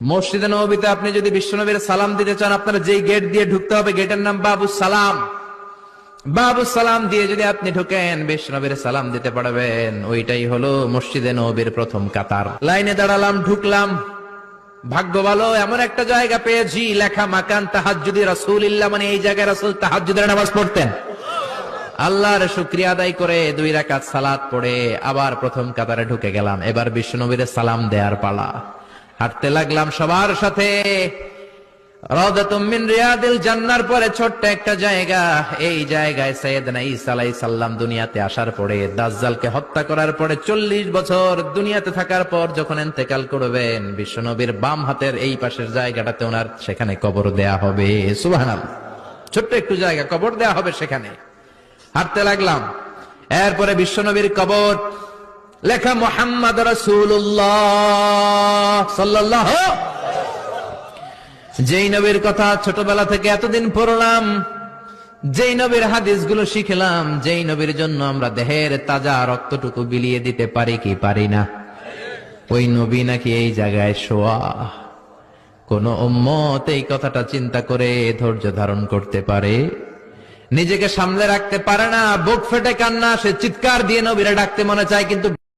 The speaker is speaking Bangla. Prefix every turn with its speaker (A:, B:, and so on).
A: মসজিদে নববীতে আপনি যদি বিশ্বনবীর সালাম দিতে চান, আপনার যেই গেট দিয়ে ঢুকতে হবে, গেটের নাম বাবুস সালাম। বাবুস সালাম দিয়ে যদি আপনি ঢুকেন, বিশ্বনবীর সালাম দিতে পারবেন। ওইটাই হলো মসজিদে নববীর প্রথম কাতার। লাইনে দাঁড়ালাম, ঢুকলাম। ভাগ্য ভালো, এমন একটা জায়গা পেয়েছি লেখা মাকান তাহাজ্জুদি রাসূলিল্লাহ, মানে এই জায়গায় রাসূল তাহাজ্জুদের নামাজ পড়তেন। আল্লাহর শুকরিয়া আদায় করে 2 রাকাত সালাত পড়ে আবার প্রথম কাতারে ঢুকে গেলাম। এবার বিশ্বনবীর সালাম দেওয়ার পালা। হাঁটতে লাগলাম সবার সাথে। রাউদাতুম মিন রিয়াদিল জান্নার পরে ছোট্ট একটা জায়গা, এই জায়গায় সাইয়েদনা ঈসা আলাইহিস সালাম দুনিয়াতে আসার পরে, দাজ্জালকে হত্যা করার পরে 40 বছর দুনিয়াতে থাকার পর যখন ইন্তেকাল করবেন, বিশ্বনবীর বাম হাতের এই পাশের জায়গাটাতে ওনার সেখানে কবর দেয়া হবে। সুবহানাল্লাহ, ছোট্ট একটু জায়গা, কবর দেয়া হবে সেখানে। হাঁটতে লাগলাম, এরপরে বিশ্বনবীর কবর, লেখা মুহাম্মদ রাসূলুল্লাহ সাল্লাল্লাহু। যেই নবীর কথা ছোটবেলা থেকে এতদিন পড়লাম, যেই নবীর হাদিসগুলো শিখলাম, যেই নবীর জন্য আমরা দেহের তাজা রক্তটুকু বিলিয়ে দিতে পারি কি পারি না, ওই নবী নাকি এই জায়গায় শোয়া। কোন উম্মত এই কথাটা চিন্তা করে ধৈর্য ধারণ করতে পারে? নিজেকে সামলে রাখতে পারে না, বুক ফেটে কান্না, সে চিৎকার দিয়ে নবীরে ডাকতে মনে চায়, কিন্তু